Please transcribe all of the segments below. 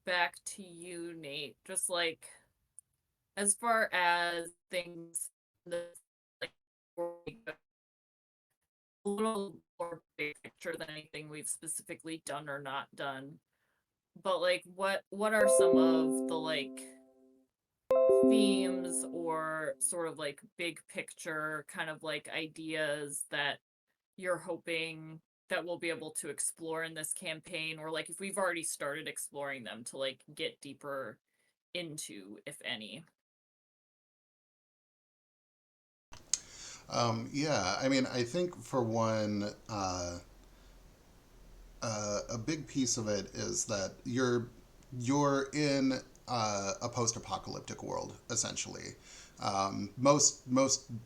back to you, Nate. Just like as far as things that like a little more big picture than anything we've specifically done or not done. But like what are some of the like themes or sort of like big picture kind of like ideas that you're hoping that we'll be able to explore in this campaign, or like if we've already started exploring them to like get deeper into, if any? Yeah, I mean, I think for one, a big piece of it is that you're in a post-apocalyptic world essentially. Most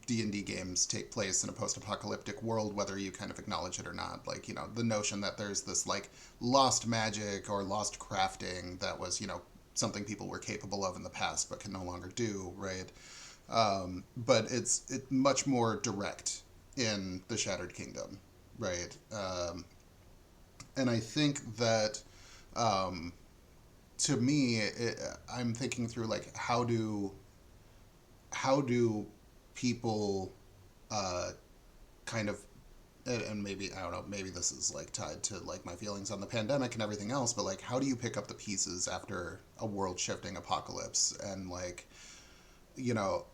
D&D games take place in a post-apocalyptic world, whether you kind of acknowledge it or not. Like, the notion that there's this like lost magic or lost crafting that was, something people were capable of in the past but can no longer do, right? But it's much more direct in the Shattered Kingdom, right? And I think that, um, to me, I'm thinking through like how do people uh, kind of, and maybe I don't know, maybe this is like tied to like my feelings on the pandemic and everything else, but like how do you pick up the pieces after a world shifting apocalypse and like, you know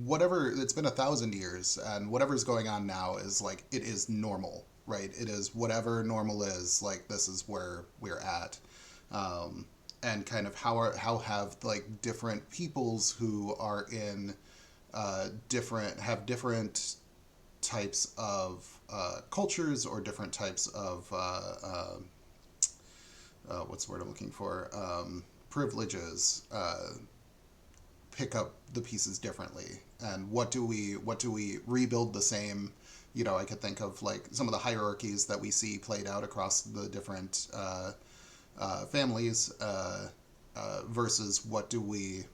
whatever, it's been 1,000 years and whatever's going on now is like it is normal, right? It is whatever normal is, like this is where we're at. um, and kind of how have like different peoples who are in different have different types of cultures or different types of what's the word I'm looking for, privileges, pick up the pieces differently, and what do we rebuild the same. I could think of like some of the hierarchies that we see played out across the different families, versus what do we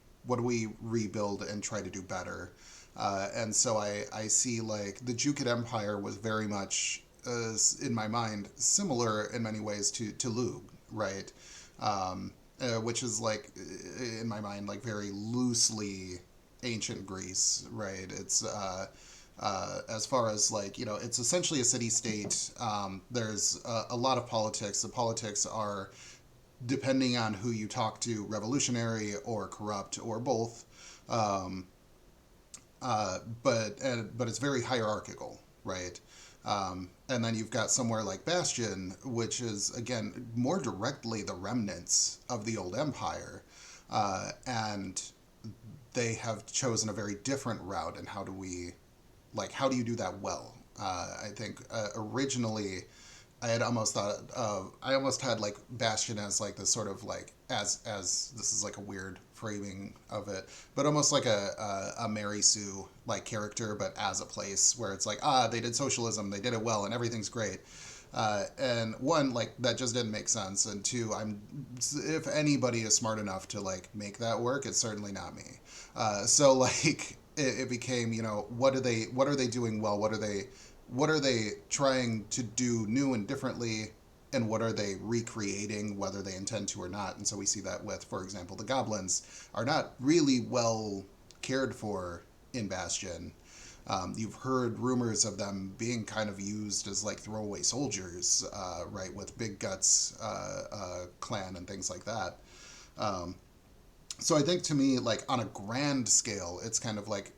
rebuild and try to do better. And so I see like the Jukid Empire was very much, in my mind, similar in many ways to Lug, right? Which is like, in my mind, like very loosely ancient Greece, right? It's as far as like, it's essentially a city state. There's a lot of politics. The politics are, depending on who you talk to, revolutionary or corrupt or both. Um, but it's very hierarchical, right? And then you've got somewhere like Bastion, which is again more directly the remnants of the old empire, and they have chosen a very different route. And how do you do that well? I think originally I almost had like Bastion as like this sort of like, as this is like a weird framing of it, but almost like a Mary Sue like character, but as a place where it's like, they did socialism, they did it well, and everything's great. And one, like that just didn't make sense, and two, if anybody is smart enough to like make that work, it's certainly not me. So like it became, what are they doing well? What are they trying to do new and differently, and what are they recreating, whether they intend to or not? And so we see that with, for example, the goblins are not really well cared for in Bastion. You've heard rumors of them being kind of used as like throwaway soldiers, right, with Big Guts clan and things like that. Um, so I think, to me, like on a grand scale, it's kind of like,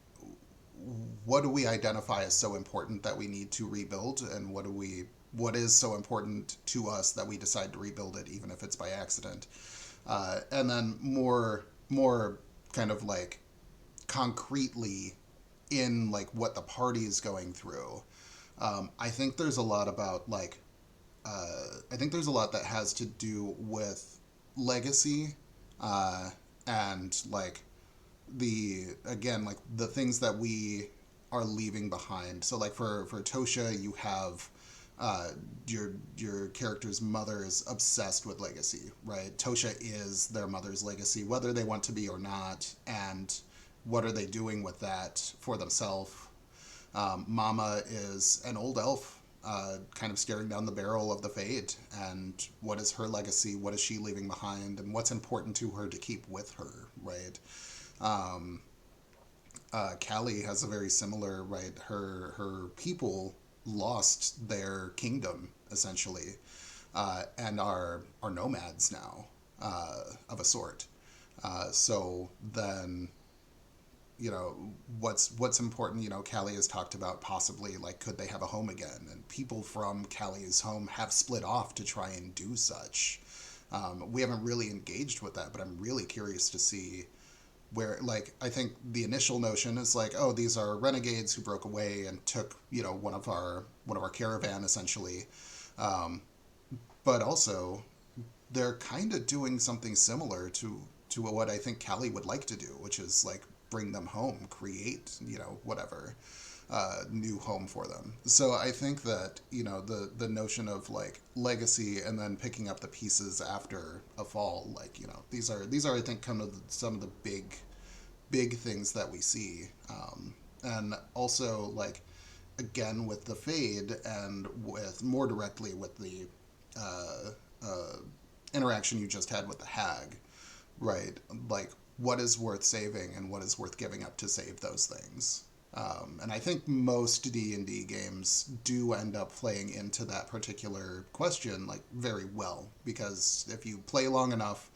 what do we identify as so important that we need to rebuild, and what is so important to us that we decide to rebuild it, even if it's by accident. And then more kind of like concretely, in like what the party is going through. I think there's a lot about like, I think there's a lot that has to do with legacy, uh, and like the again like the things that we are leaving behind. So like for Tosha, you have your character's mother is obsessed with legacy, right? Tosha is their mother's legacy, whether they want to be or not, and what are they doing with that for themselves? Mama is an old elf, kind of staring down the barrel of the fate, and what is her legacy, what is she leaving behind, and what's important to her to keep with her, right? Um, Callie has a very similar, right? Her people lost their kingdom essentially, and are nomads now, of a sort. So then, what's important. Callie has talked about possibly, like, could they have a home again, and people from Callie's home have split off to try and do such. We haven't really engaged with that, but I'm really curious to see where, like, I think the initial notion is like, oh, these are renegades who broke away and took, one of our caravan essentially. um, but also they're kind of doing something similar to what I think Callie would like to do, which is like bring them home, create, whatever, new home for them. So I think that, the notion of like legacy and then picking up the pieces after a fall, like, these are I think kind of some of the big things that we see. And also, like, again with the fade, and with more directly with the uh, uh, interaction you just had with the hag, right? Like, what is worth saving and what is worth giving up to save those things. And I think most D&D games do end up playing into that particular question, like, very well, because if you play long enough,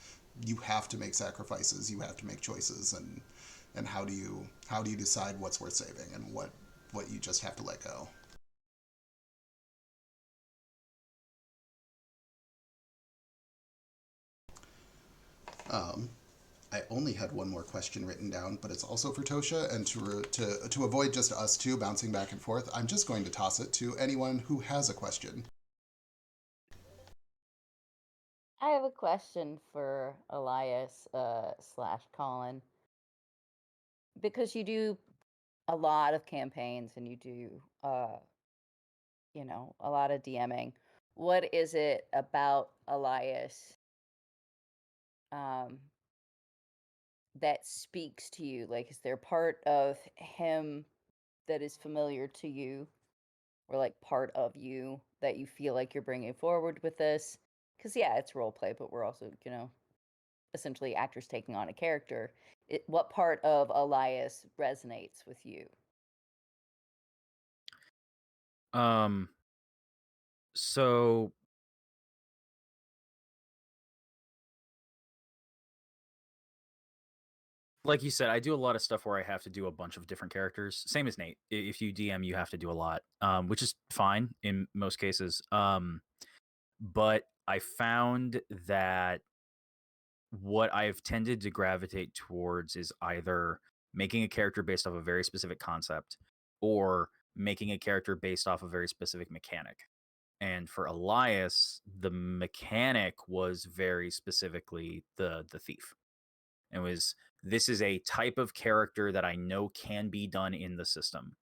you have to make sacrifices, you have to make choices, and how do you decide what's worth saving and what you just have to let go. Um, I only had one more question written down, but it's also for Tosha, and to avoid just us two bouncing back and forth, I'm just going to toss it to anyone who has a question. I have a question for Elias slash Colin, because you do a lot of campaigns and you do a lot of DMing. What is it about Elias um that speaks to you? Like, is there part of him that is familiar to you, or like part of you that you feel like you're bringing forward with this? Because yeah, it's role play, but we're also essentially actors taking on a character. What part of Elias resonates with you? Um, so like you said, I do a lot of stuff where I have to do a bunch of different characters. Same as Nate. If you DM, you have to do a lot, which is fine in most cases. But I found that what I've tended to gravitate towards is either making a character based off a very specific concept, or making a character based off a very specific mechanic. And for Elias, the mechanic was very specifically the thief. It was, this is a type of character that I know can be done in the system.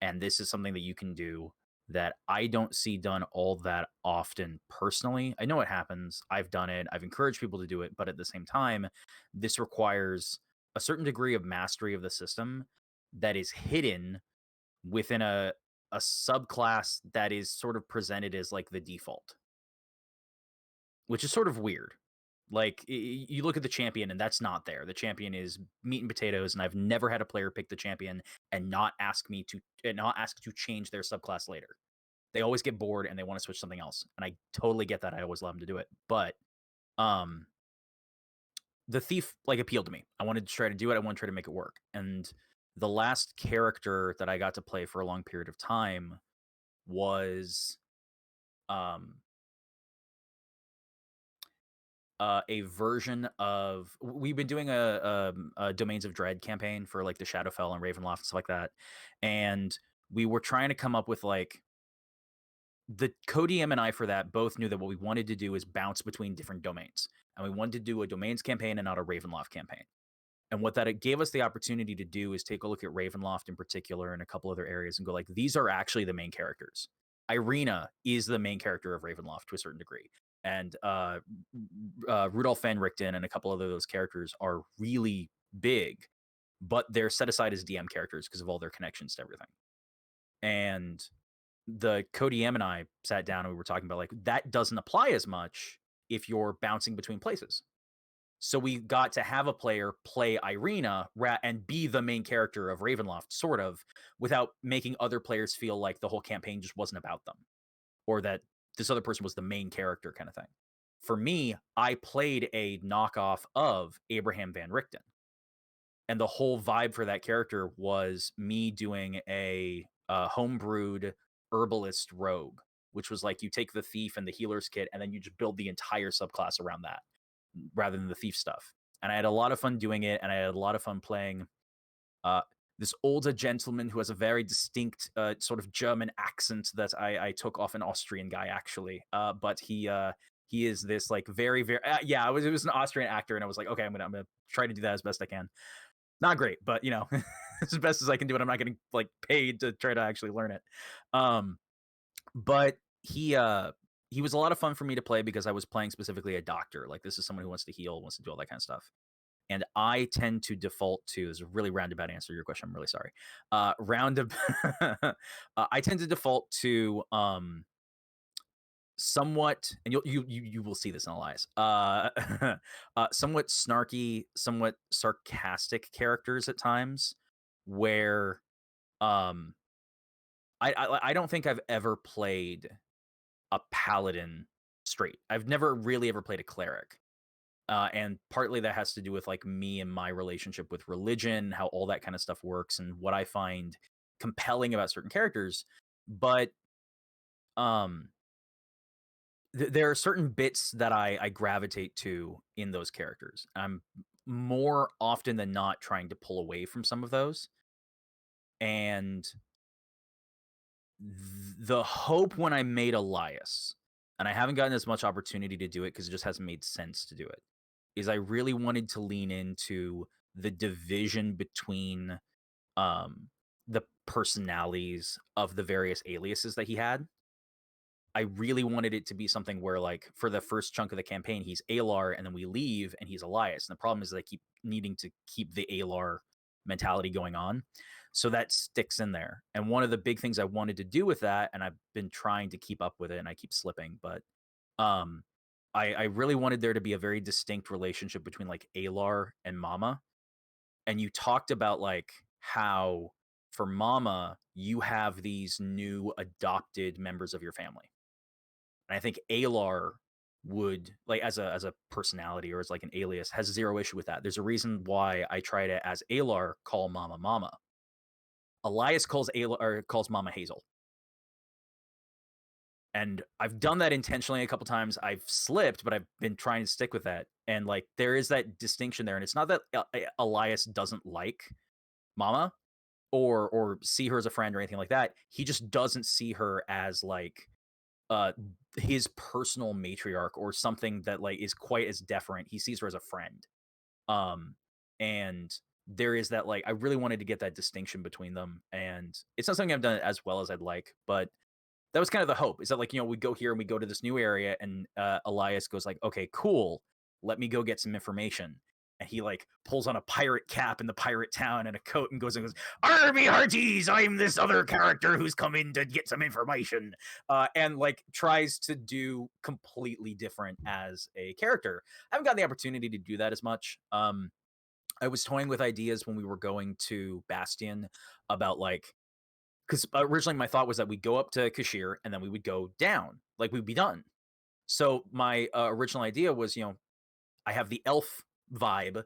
And this is something that you can do that I don't see done all that often personally. I know it happens. I've done it. I've encouraged people to do it. But at the same time, this requires a certain degree of mastery of the system that is hidden within a subclass that is sort of presented as like the default, which is sort of weird. Like, you look at the champion and that's not there. The champion is meat and potatoes, and I've never had a player pick the champion and not ask me to and not ask to change their subclass later. They always get bored and they want to switch something else, and I totally get that. I always allow them to do it, but um, the thief like appealed to me. I wanted to try to do it. I wanted to try to make it work. And the last character that I got to play for a long period of time was um a version of, we've been doing a Domains of Dread campaign for like the Shadowfell and Ravenloft and stuff like that, and we were trying to come up with like, the co-DM and I for that both knew that what we wanted to do is bounce between different domains, and we wanted to do a Domains campaign and not a Ravenloft campaign. And what that it gave us the opportunity to do is take a look at Ravenloft in particular and a couple other areas and go like, these are actually the main characters. Irina is the main character of Ravenloft to a certain degree. And Rudolph Van Richten and a couple of those characters are really big, but they're set aside as DM characters because of all their connections to everything. And the Cody M and I sat down and we were talking about like that doesn't apply as much if you're bouncing between places. So we got to have a player play Irina and be the main character of Ravenloft, sort of, without making other players feel like the whole campaign just wasn't about them, or that this other person was the main character kind of thing. For me, I played a knockoff of Abraham Van Richten. And the whole vibe for that character was me doing a homebrewed herbalist rogue, which was like you take the thief and the healer's kit, and then you just build the entire subclass around that, rather than the thief stuff. And I had a lot of fun doing it, and I had a lot of fun playing this older gentleman who has a very distinct sort of German accent that I took off an Austrian guy, actually. But he is this like very, very yeah, it was an Austrian actor, and I was like, okay, I'm gonna try to do that as best I can. Not great, but you know, it's as best as I can do it. I'm not getting like paid to try to actually learn it. But he was a lot of fun for me to play because I was playing specifically a doctor. Like this is someone who wants to heal, wants to do all that kind of stuff. And I tend to default to, is a really roundabout answer to your question. I'm really sorry. I tend to default to somewhat, and you will see this in Elias. Somewhat snarky, somewhat sarcastic characters at times, where I don't think I've ever played a paladin straight. I've never really ever played a cleric. And partly that has to do with like me and my relationship with religion, how all that kind of stuff works, and what I find compelling about certain characters. But there are certain bits that I gravitate to in those characters. I'm more often than not trying to pull away from some of those. And the hope when I made Elias, and I haven't gotten as much opportunity to do it because it just hasn't made sense to do it, is I really wanted to lean into the division between the personalities of the various aliases that he had. I really wanted it to be something where, like, for the first chunk of the campaign, he's Alar, and then we leave, and he's Elias. And the problem is that I keep needing to keep the Alar mentality going on. So that sticks in there. And one of the big things I wanted to do with that, and I've been trying to keep up with it, and I keep slipping, but um, I really wanted there to be a very distinct relationship between like Alar and Mama. And you talked about like how for Mama, you have these new adopted members of your family. And I think Alar would, like, as a personality or as like an alias, has zero issue with that. There's a reason why I try to, as Alar, call Mama Mama. Elias calls Mama Hazel. And I've done that intentionally a couple times. I've slipped, but I've been trying to stick with that. And like there is that distinction there. And it's not that Elias doesn't like Mama or see her as a friend or anything like that. He just doesn't see her as like his personal matriarch or something that like is quite as deferent. He sees her as a friend. And there is that, like, I really wanted to get that distinction between them, and it's not something I've done as well as I'd like, but that was kind of the hope, is that, like, you know, we go here and we go to this new area, and Elias goes like, okay, cool, let me go get some information. And he like pulls on a pirate cap in the pirate town and a coat and goes, Army hearties, I'm this other character who's come in to get some information, and like tries to do completely different as a character. I haven't gotten the opportunity to do that as much. I was toying with ideas when we were going to Bastion about like, because originally my thought was that we'd go up to Kashir and then we would go down, like we'd be done. So my original idea was, you know, I have the elf vibe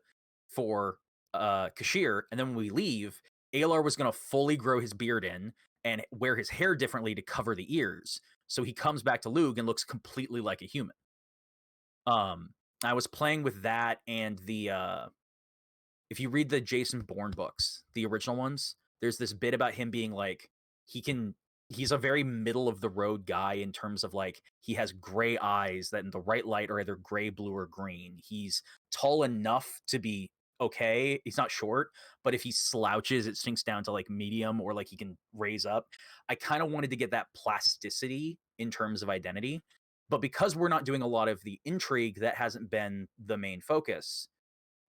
for Kashir, and then when we leave, Alar was going to fully grow his beard in and wear his hair differently to cover the ears. So he comes back to Lug and looks completely like a human. I was playing with that, and the if you read the Jason Bourne books, the original ones, there's this bit about him being like, he's a very middle of the road guy in terms of like, he has gray eyes that in the right light are either gray, blue, or green. He's tall enough to be okay. He's not short, but if he slouches, it sinks down to like medium, or like he can raise up. I kind of wanted to get that plasticity in terms of identity. But because we're not doing a lot of the intrigue, that hasn't been the main focus.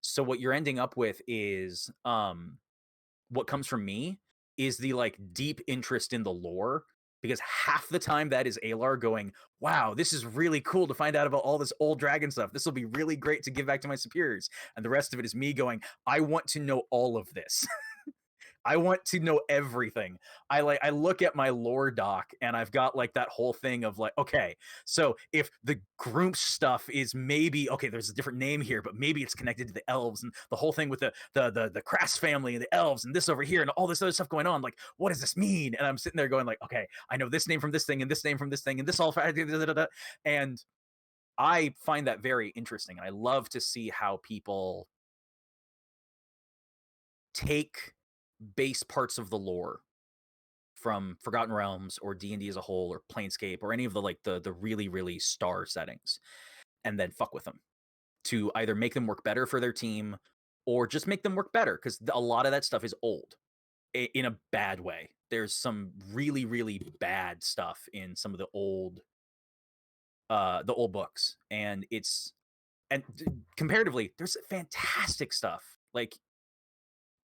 So what you're ending up with is what comes from me is the like deep interest in the lore because half the time that is Alar going, wow, this is really cool to find out about all this old dragon stuff. This will be really great to give back to my superiors. And the rest of it is me going, I want to know all of this. I want to know everything. I look at my lore doc and I've got like that whole thing of like, okay, so if the Groomp stuff is maybe okay, there's a different name here, but maybe it's connected to the elves and the whole thing with the Crass family and the elves and this over here and all this other stuff going on. Like, what does this mean? And I'm sitting there going like, okay, I know this name from this thing and this name from this thing and this all and I find that very interesting. And I love to see how people take base parts of the lore from Forgotten Realms or D&D as a whole or Planescape or any of the like the really really star settings and then fuck with them to either make them work better for their team or just make them work better because a lot of that stuff is old in a bad way. There's some really really bad stuff in some of the old books and comparatively there's fantastic stuff. Like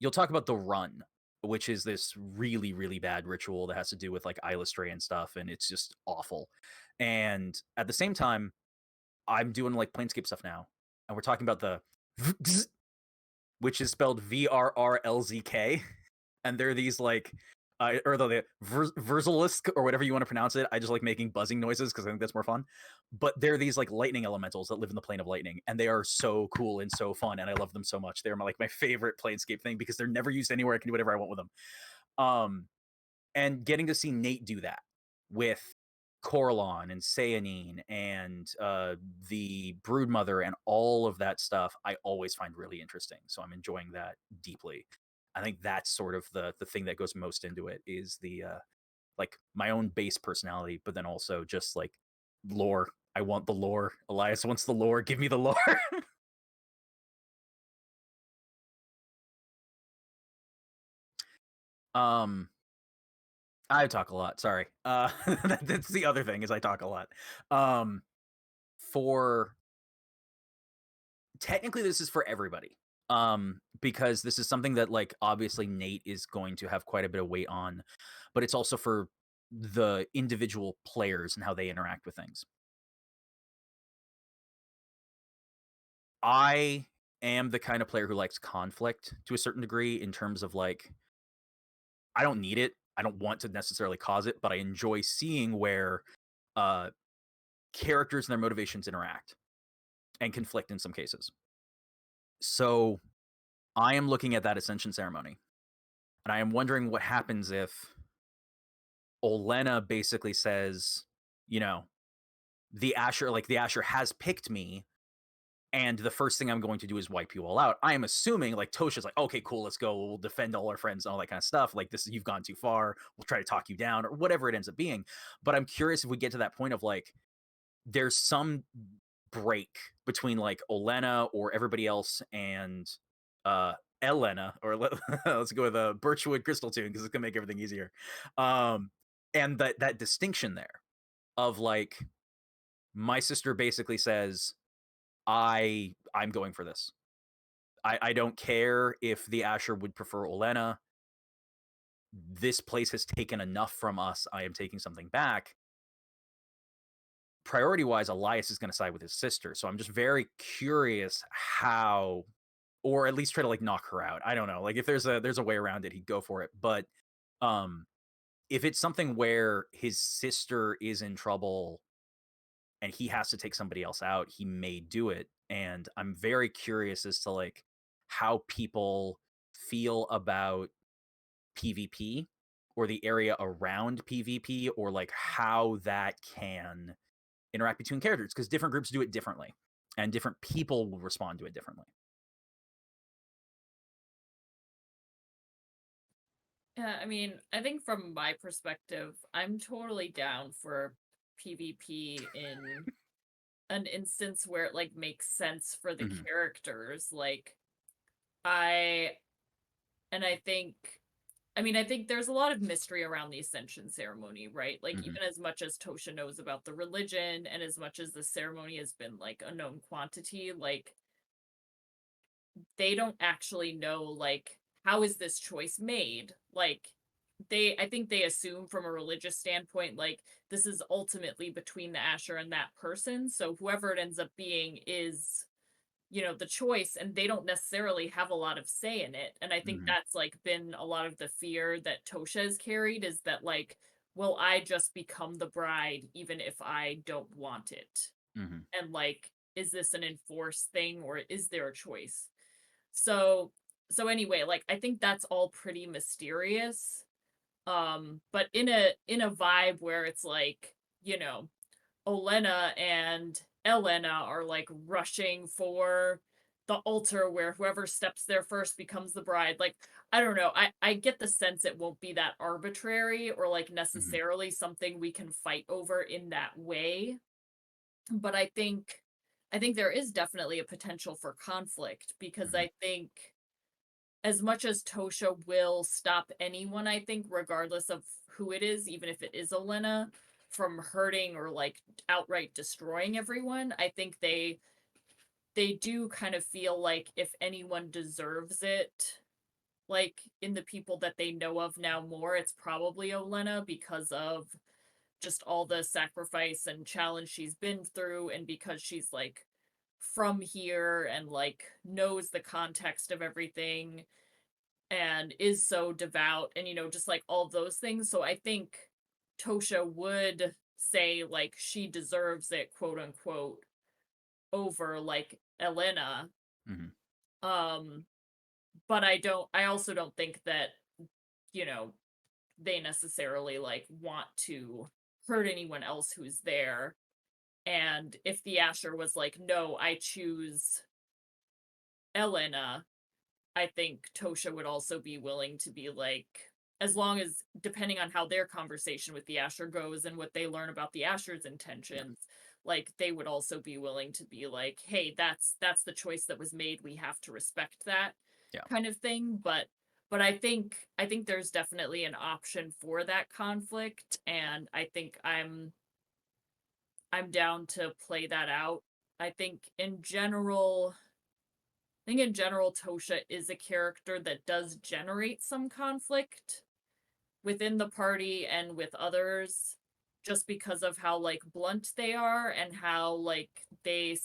you'll talk about the Run, which is this really, really bad ritual that has to do with like Illustrae and stuff, and it's just awful. And at the same time, I'm doing like Planescape stuff now, and we're talking about the which is spelled VRRLZK, and they're these like or the Verzalisk or whatever you want to pronounce it. I just like making buzzing noises because I think that's more fun. But they're these like lightning elementals that live in the plane of lightning, and they are so cool and so fun, and I love them so much. They're my favorite Planescape thing because they're never used anywhere. I can do whatever I want with them. And getting to see Nate do that with Coralon and Sayanine and the Broodmother and all of that stuff, I always find really interesting. So I'm enjoying that deeply. I think that's sort of the thing that goes most into it is the like my own base personality, but then also just like lore. I want the lore. Elias wants the lore. Give me the lore. I talk a lot. Sorry. That's the other thing is I talk a lot. For technically this is for everybody. Because this is something that like obviously Nate is going to have quite a bit of weight on, but it's also for the individual players and how they interact with things. I am the kind of player who likes conflict to a certain degree in terms of like I don't need it. I don't want to necessarily cause it, but I enjoy seeing where characters and their motivations interact and conflict in some cases. So I am looking at that Ascension ceremony, and I am wondering what happens if Olenna basically says, you know, the Asher has picked me, and the first thing I'm going to do is wipe you all out. I am assuming like Tosha's like, okay, cool, let's go. We'll defend all our friends and all that kind of stuff. Like this, you've gone too far. We'll try to talk you down or whatever it ends up being. But I'm curious if we get to that point of like, there's some break between like Olenna or everybody else and Elena, or let's go with a Birchwood Crystal Tune because it's gonna make everything easier. And that distinction there of like my sister basically says, I'm going for this. I don't care if the Asher would prefer Olenna. This place has taken enough from us. I am taking something back. Priority-wise, Elias is going to side with his sister. So I'm just very curious how, or at least try to like knock her out. I don't know. Like if there's a way around it, he'd go for it. But if it's something where his sister is in trouble and he has to take somebody else out, he may do it. And I'm very curious as to like how people feel about PvP or the area around PvP, or like how that can interact between characters, because different groups do it differently and different people will respond to it differently. Yeah, I mean, I think from my perspective, I'm totally down for PvP in an instance where it like makes sense for the Mhm. characters. Like I and I think I think there's a lot of mystery around the Ascension ceremony, right? Like Mhm. even as much as Tosha knows about the religion and as much as the ceremony has been like a known quantity, like they don't actually know like how is this choice made? Like I think they assume from a religious standpoint, like, this is ultimately between the Asher and that person. So whoever it ends up being is, the choice, and they don't necessarily have a lot of say in it. And I think Hmm. that's like been a lot of the fear that Tosha has carried, is that like, will I just become the bride even if I don't want it? Hmm. And like, is this an enforced thing or is there a choice? So anyway, like I think that's all pretty mysterious. But in a vibe where it's like, Olena and Elena are like rushing for the altar where whoever steps there first becomes the bride. Like, I don't know. I get the sense it won't be that arbitrary or like Hmm. necessarily something we can fight over in that way. But I think there is definitely a potential for conflict, because Hmm. I think as much as Tosha will stop anyone, I think, regardless of who it is, even if it is Olena, from hurting or like outright destroying everyone, I think they do kind of feel like if anyone deserves it, like in the people that they know of now more, it's probably Olena, because of just all the sacrifice and challenge she's been through, and because she's like from here and like knows the context of everything and is so devout, and just like all those things. So I think Tosha would say like she deserves it, quote unquote, over like Elena. Hmm. um but I also don't think that, you know they necessarily like want to hurt anyone else who's there. And if the Asher was like, no, I choose Elena, I think Tosha would also be willing to be like, as long as, depending on how their conversation with the Asher goes and what they learn about the Asher's Yeah. intentions, like they would also be willing to be like, hey, that's the choice that was made. We have to respect that Yeah. kind of thing. But I think there's definitely an option for that conflict, and I'm down to play that out. I think in general, Tosha is a character that does generate some conflict within the party and with others, just because of how like blunt they are and how like they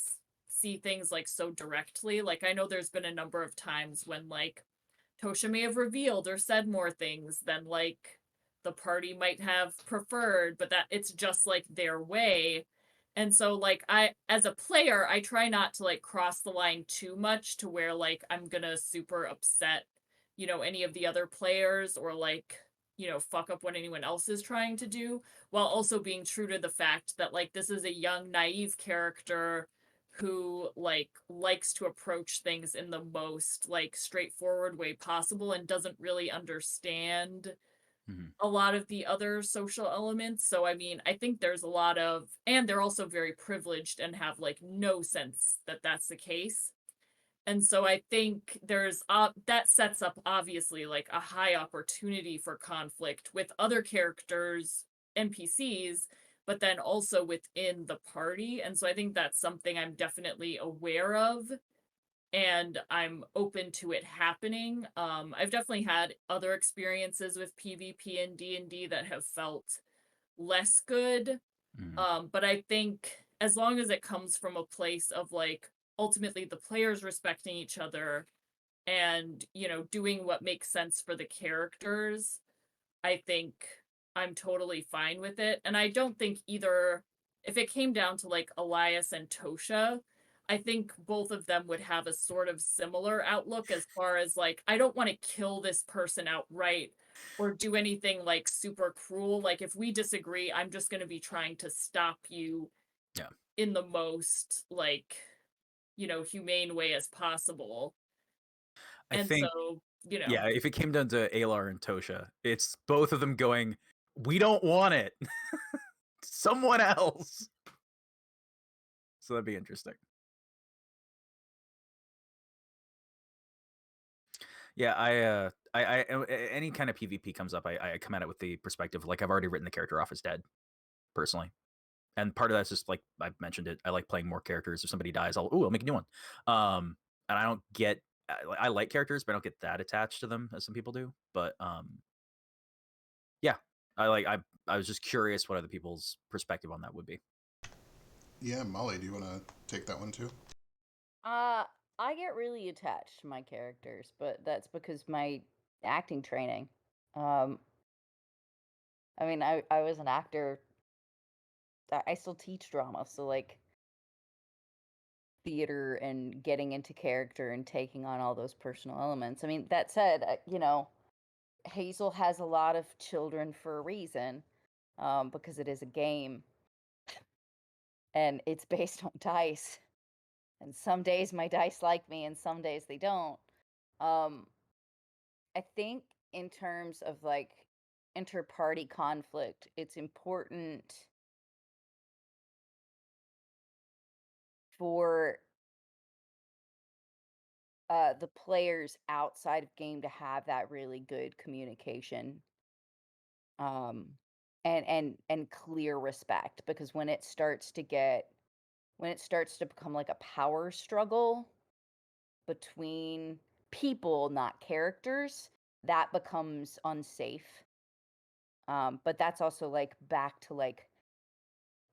see things like so directly. Like I know there's been a number of times when like Tosha may have revealed or said more things than like the party might have preferred, but that it's just like their way. And so like as a player, I try not to like cross the line too much to where like I'm gonna super upset, any of the other players, or like, fuck up what anyone else is trying to do, while also being true to the fact that like this is a young, naive character who like likes to approach things in the most like straightforward way possible and doesn't really understand Hmm. a lot of the other social elements. So I mean, I think there's a lot of, and they're also very privileged and have like no sense that that's the case. And so I think there's that sets up obviously like a high opportunity for conflict with other characters, NPCs, but then also within the party. And so I think that's something I'm definitely aware of, and I'm open to it happening. I've definitely had other experiences with PvP and D&D that have felt less good. Hmm. But I think as long as it comes from a place of like ultimately the players respecting each other and, doing what makes sense for the characters, I think I'm totally fine with it. And I don't think either, if it came down to like Elias and Tosha, I think both of them would have a sort of similar outlook, as far as like, I don't want to kill this person outright or do anything like super cruel. Like, if we disagree, I'm just going to be trying to stop you Yeah. in the most like, humane way as possible. I And think, so, yeah, if it came down to Alar and Tosha, it's both of them going, we don't want it. Someone else. So that'd be interesting. Yeah, any kind of PvP comes up, I come at it with the perspective like I've already written the character off as dead, personally. And part of that's just like I've mentioned it. I like playing more characters. If somebody dies, I'll make a new one. And I don't get I like characters, but I don't get that attached to them as some people do. But Yeah, I was just curious what other people's perspective on that would be. Yeah, Molly, do you want to take that one too? I get really attached to my characters, but that's because my acting training. Um, I mean, I was an actor. I still teach drama, so like theater and getting into character and taking on all those personal elements. I mean, that said, Hazel has a lot of children for a reason, because it is a game and it's based on dice. And some days my dice like me, and some days they don't. Um, I think in terms of like inter-party conflict, it's important for the players outside of game to have that really good communication, um, and clear respect, because when it starts to become like a power struggle between people, not characters, that becomes unsafe. But that's also like back to like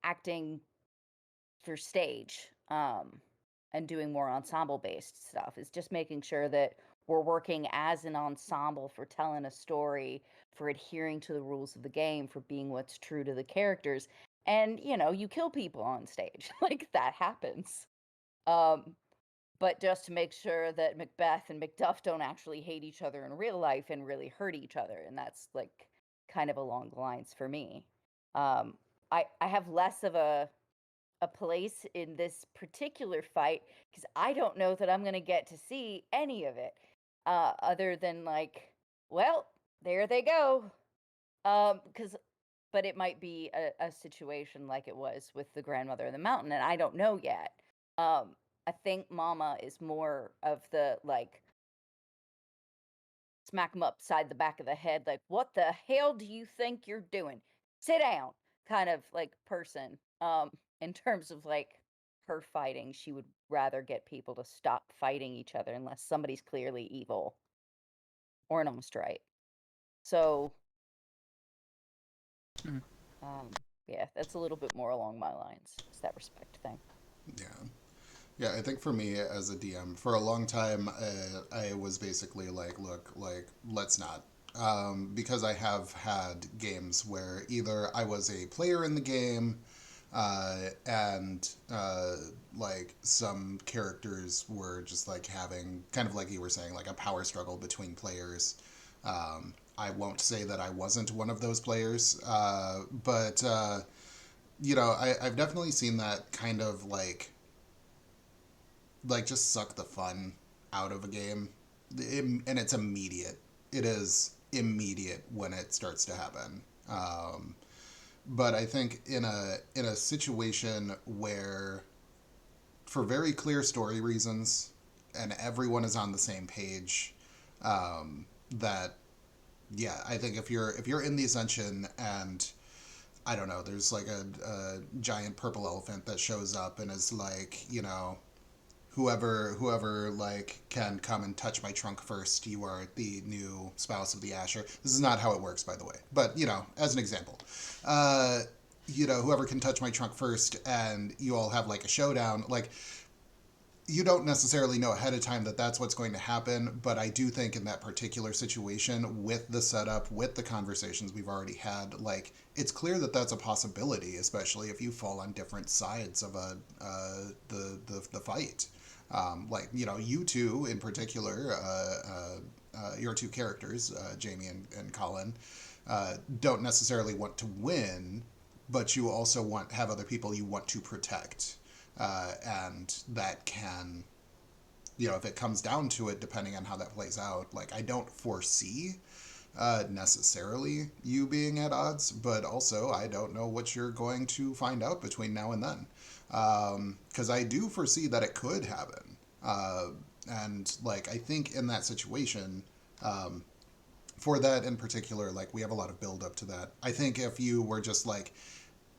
acting for stage, and doing more ensemble based stuff, is just making sure that we're working as an ensemble for telling a story, for adhering to the rules of the game, for being what's true to the characters. And you kill people on stage, like that happens. Um, but just to make sure that Macbeth and Macduff don't actually hate each other in real life and really hurt each other, and that's like kind of along the lines for me. Um, I have less of a place in this particular fight because I don't know that I'm gonna get to see any of it, other than like, well, there they go. Because but it might be a situation like it was with the grandmother in the mountain, and I don't know yet. Um, I think Mama is more of the like smack him upside the back of the head, like, what the hell do you think you're doing? Sit down, kind of like person. In terms of like her fighting, she would rather get people to stop fighting each other unless somebody's clearly evil or almost right. So, Mhm. um, yeah, that's a little bit more along my lines. It's that respect thing. Yeah. Yeah, I think for me as a DM, for a long time, I was basically like, look, like, let's not. Because I have had games where either I was a player in the game, and like some characters were just like having, kind of like you were saying, like a power struggle between players. I won't say that I wasn't one of those players, but I've definitely seen that kind of like just suck the fun out of a game. And it's immediate. It is immediate when it starts to happen. But I think in a situation where, for very clear story reasons, and everyone is on the same page, that yeah, I think if you're in the Ascension and I don't know, there's like a giant purple elephant that shows up and is like, whoever like can come and touch my trunk first, you are the new spouse of the Asher. This is not how it works, by the way, but as an example, uh whoever can touch my trunk first and you all have like a showdown, like you don't necessarily know ahead of time that that's what's going to happen, but I do think in that particular situation, with the setup, with the conversations we've already had, like it's clear that that's a possibility, especially if you fall on different sides of the fight. Like you two in particular, your two characters, Jamie and Colin, don't necessarily want to win, but you also have other people you want to protect, and that can, if it comes down to it, depending on how that plays out, like I don't foresee necessarily you being at odds, but also I don't know what you're going to find out between now and then, because I do foresee that it could happen, and like I think in that situation. For that in particular, like we have a lot of build up to that. I think if you were just like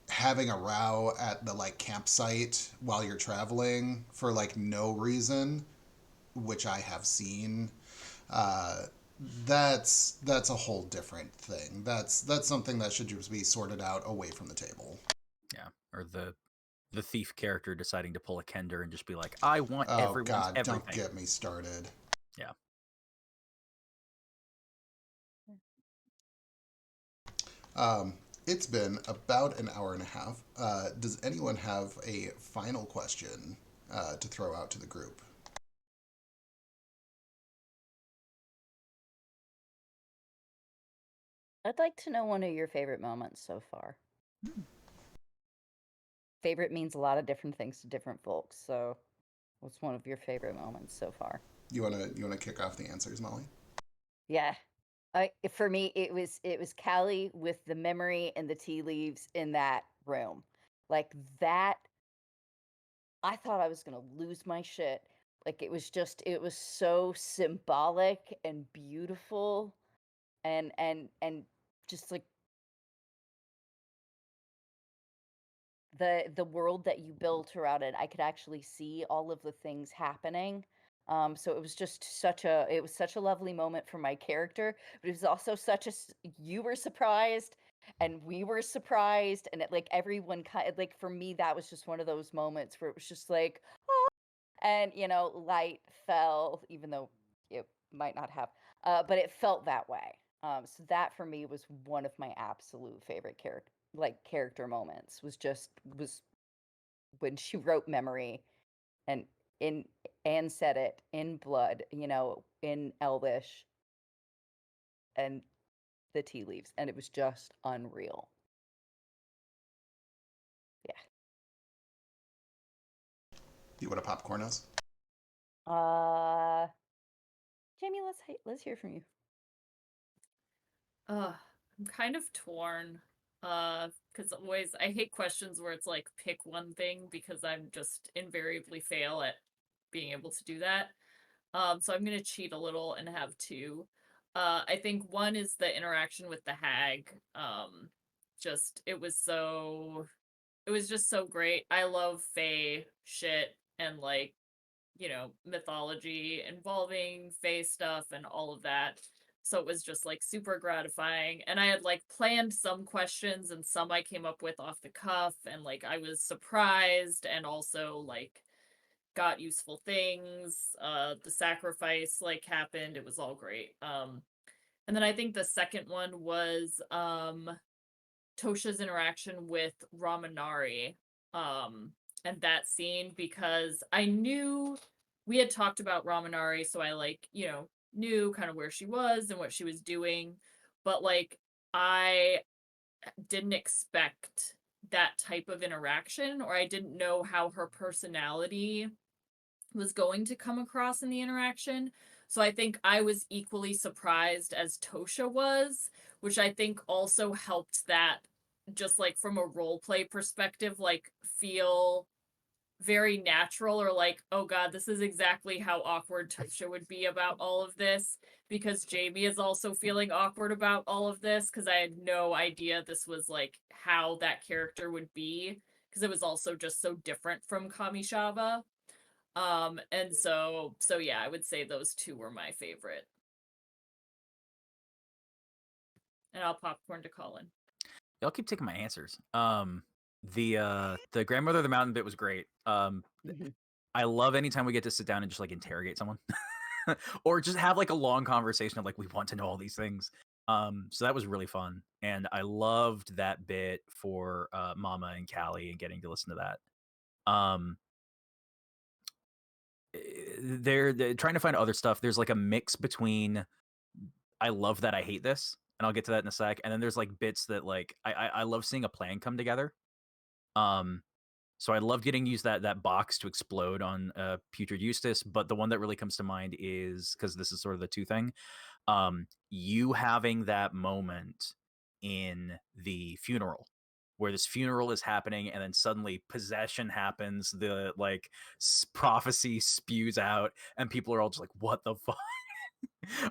having a row at the like campsite while you're traveling for like no reason, which I have seen, uh, that's a whole different thing. That's something that should just be sorted out away from the table. Yeah, or the thief character deciding to pull a Kender and just be like, I want Oh everyone's God, don't everything. get me started. Yeah. It's been about an hour and a half. Does anyone have a final question to throw out to the group? I'd like to know one of your favorite moments so far. Favorite means a lot of different things to different folks. So, what's one of your favorite moments so far? You wanna kick off the answers, Molly? Yeah. For me, it was Callie with the memory and the tea leaves in that room. Like that, I thought I was gonna lose my shit. Like it was so symbolic and beautiful, and just like the world that you built around it. I could actually see all of the things happening. So it was just such a lovely moment for my character, but it was also you were surprised and we were surprised, and it like everyone kind of like, for me that was just one of those moments where it was just like, and light fell, even though it might not have, but it felt that way. So that for me was one of my absolute favorite character moments, was when she wrote memory, and in and said it in blood, in Elvish, and the tea leaves, and it was just unreal. Yeah. You want to popcorn us? Uh, Jamie, let's hear from you. I'm kind of torn. Because always I hate questions where it's like pick one thing because I'm just invariably fail at being able to do that. So I'm gonna cheat a little and have two. I think one is the interaction with the hag. Just it was just so great. I love fae shit and like, mythology involving fae stuff and all of that. So it was just like super gratifying. And I had like planned some questions and some I came up with off the cuff, and like I was surprised and also like got useful things. The sacrifice like happened. It was all great. And then I think the second one was Tosha's interaction with Ramanari, and that scene, because I knew we had talked about Ramanari, so I like, knew kind of where she was and what she was doing, but like I didn't expect that type of interaction, or I didn't know how her personality was going to come across in the interaction. So I think I was equally surprised as Tosha was, which I think also helped that, just like from a role play perspective, like feel very natural, or like, oh god, this is exactly how awkward Tosha would be about all of this, because Jamie is also feeling awkward about all of this, because I had no idea this was like how that character would be, because it was also just so different from Kamishava. And so yeah, I would say those two were my favorite. And I'll popcorn to Colin. Y'all keep taking my answers. The grandmother of the mountain bit was great. I love anytime we get to sit down and just like interrogate someone. Or just have like a long conversation of like, we want to know all these things. So that was really fun. And I loved that bit for Mama and Callie and getting to listen to that. They're trying to find other stuff. There's like a mix between I love that, I hate this, and I'll get to that in a sec. And then there's like bits that like I love seeing a plan come together. Um, so I love getting used that box to explode on Putrid Eustace, but the one that really comes to mind is, because this is sort of the two thing, you having that moment in the funeral where this funeral is happening and then suddenly possession happens, the like prophecy spews out and people are all just like, what the fuck?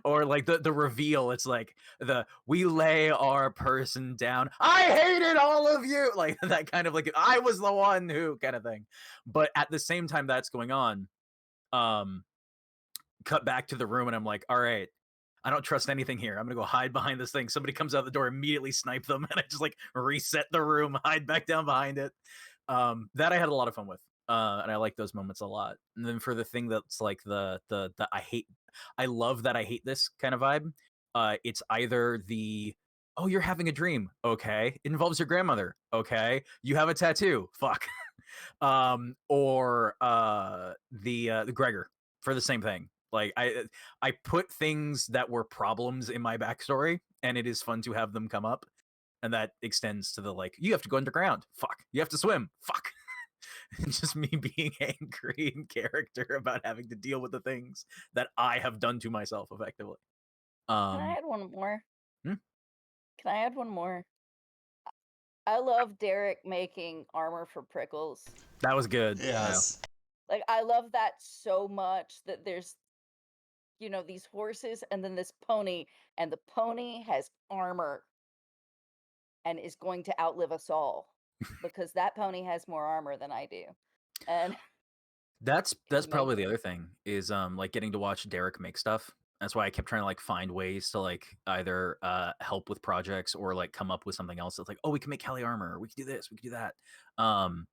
Or like the reveal, it's like we lay our person down, I hated all of you, like that kind of like I was the one who kind of thing. But at the same time that's going on, cut back to the room and I'm like, all right, I don't trust anything here. I'm gonna go hide behind this thing. Somebody comes out the door, immediately snipe them, and I just like reset the room, hide back down behind it. That I had a lot of fun with, and I like those moments a lot. And then for the thing that's like the I love that I hate this kind of vibe. It's either the oh, you're having a dream, okay, it involves your grandmother, okay, you have a tattoo, fuck, or the Gregor for the same thing. Like I put things that were problems in my backstory, and it is fun to have them come up, and that extends to the like you have to go underground, fuck, you have to swim, fuck. And just me being angry in character about having to deal with the things that I have done to myself effectively. Can I Um, add one more? hmm, Can I add one more? I love Derek making armor for Prickles. that was good. Yeah. Yes. Like, I love that so much that there's, these horses and then this pony, and the pony has armor and is going to outlive us all because that pony has more armor than I do. And That's he probably makes the other thing is like getting to watch Derek make stuff. That's why I kept trying to like find ways to like either help with projects or like come up with something else that's like, oh, we can make Kelly armor, we can do this, we can do that. Um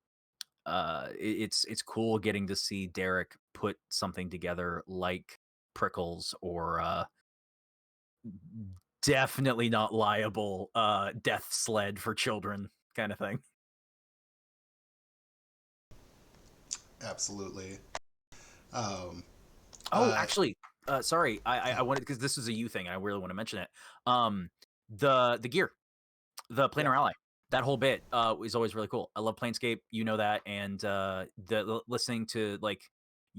it's cool getting to see Derek put something together like Prickles or definitely not liable death sled for children kind of thing. Absolutely. Um, Oh, uh, actually, sorry, I wanted because this is a you thing. I really want to mention it. Um, the gear, the yeah. planar ally, that whole bit is always really cool. I love Planescape, you know that, and listening to like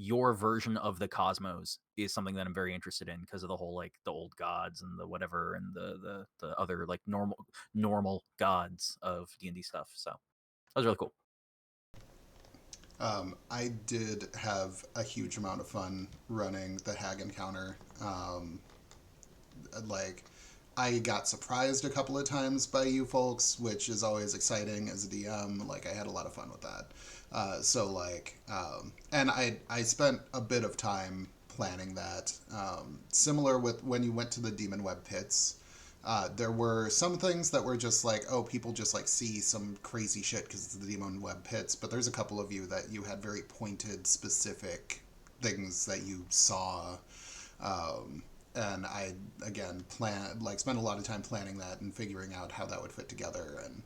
your version of the cosmos is something that I'm very interested in because of the whole like the old gods and the whatever and the other like normal gods of D&D stuff. So that was really cool. I did have a huge amount of fun running the Hag encounter. Like, I got surprised a couple of times by you folks, which is always exciting as a DM. Like, I had a lot of fun with that. And I spent a bit of time planning that. Similar with when you went to the Demon Web pits. There were some things that were just like, oh, people just like see some crazy shit because it's the Demon Web pits. But there's a couple of you that you had very pointed, specific things that you saw. Um, and I again spent a lot of time planning that and figuring out how that would fit together. And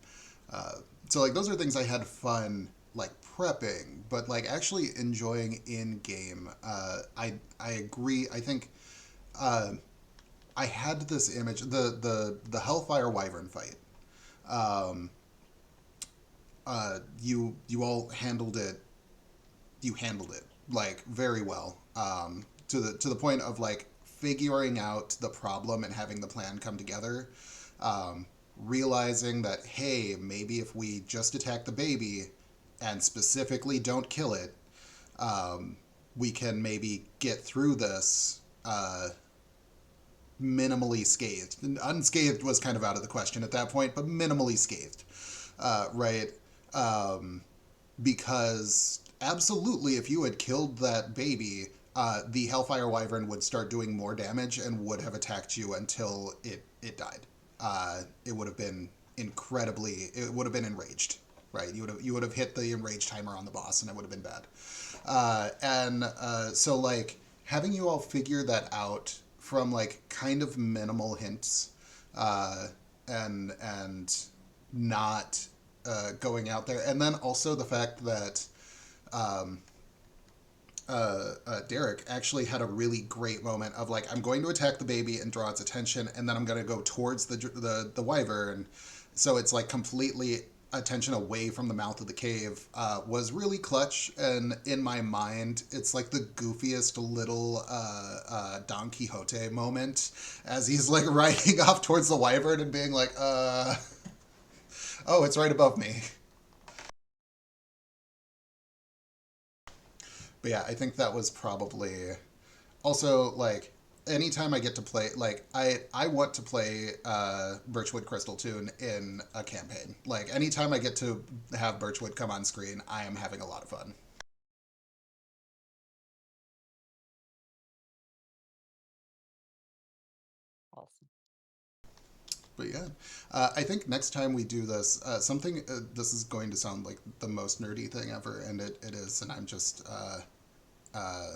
so like those are things I had fun like prepping, but like actually enjoying in game. I agree. I think uh, I had this image, the Hellfire Wyvern fight. Um, you all handled it. You handled it like very well. To the point of like figuring out the problem and having the plan come together. Realizing that hey, maybe if we just attack the baby and specifically don't kill it, we can maybe get through this minimally scathed. Unscathed was kind of out of the question at that point, but minimally scathed, right? Um, because absolutely, if you had killed that baby, the Hellfire Wyvern would start doing more damage and would have attacked you until it died. It would have been incredibly. It would have been enraged, right? You would have hit the enraged timer on the boss, and it would have been bad. So like having you all figure that out from like kind of minimal hints, uh, and not going out there, and then also the fact that um, Derek actually had a really great moment of like, I'm going to attack the baby and draw its attention, and then I'm going to go towards the wyvern. So it's like completely attention away from the mouth of the cave was really clutch. And in my mind, it's like the goofiest little Don Quixote moment as he's like riding off towards the wyvern and being like, oh, it's right above me. But yeah, I think that was probably also like anytime I get to play like I want to play Birchwood Crystal Tune in a campaign. Like anytime I get to have Birchwood come on screen, I am having a lot of fun. Awesome. But yeah, I think next time we do this, this is going to sound like the most nerdy thing ever, and it is, and I'm just uh,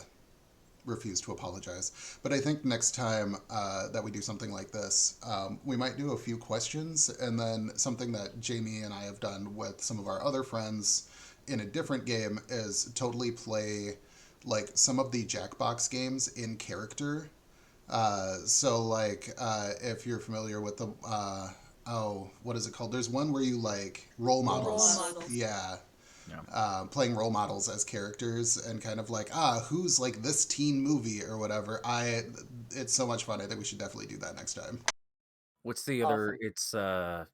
refuse to apologize. But I think next time that we do something like this, we might do a few questions, and then something that Jamie and I have done with some of our other friends in a different game is totally play like some of the Jackbox games in character. If you're familiar with the what is it called? There's one where you like role Role models. models. Yeah, Yeah. playing role models as characters and kind of like who's like this teen movie or whatever. It's so much fun. I think we should definitely do that next time. What's the other? Awesome. It's I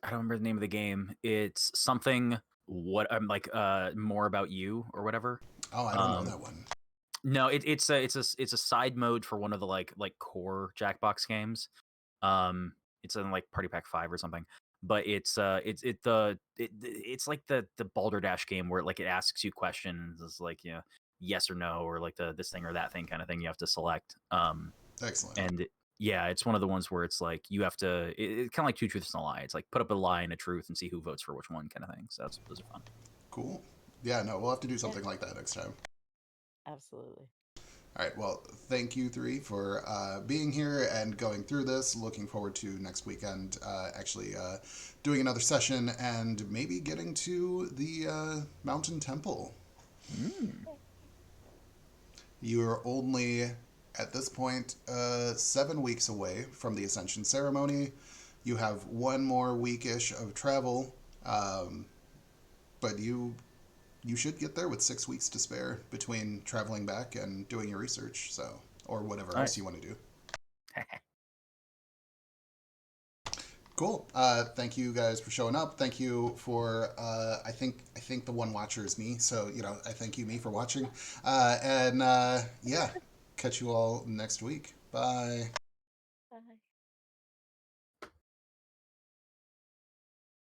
don't remember the name of the game. It's something what I'm like more about you or whatever. Oh, I don't know Um that one. no, it's a side mode for one of the like core Jackbox games. It's in like Party Pack 5 or something. But it's like the Balderdash game where like it asks you questions, it's like, you know, yes or no, or like the this thing or that thing kind of thing you have to select. Excellent. And yeah, it's one of the ones where it's like you have to it's kind of like two truths and a lie. It's like put up a lie and a truth and see who votes for which one kind of thing. So those are fun. Cool. Yeah, no, we'll have to do Yeah, something like that next time. absolutely. All right. Well, thank you three for being here and going through this. Looking forward to next weekend actually doing another session and maybe getting to the Mountain Temple. Mm. You're only at this point 7 weeks away from the Ascension ceremony. You have one more weekish of travel, um, but you should get there with 6 weeks to spare between traveling back and doing your research. So, or whatever else Nice. you want to do. Cool. Thank you guys for showing up. Thank you for I think the one watcher is me. So I thank you me for watching. Yeah, catch you all next week. Bye.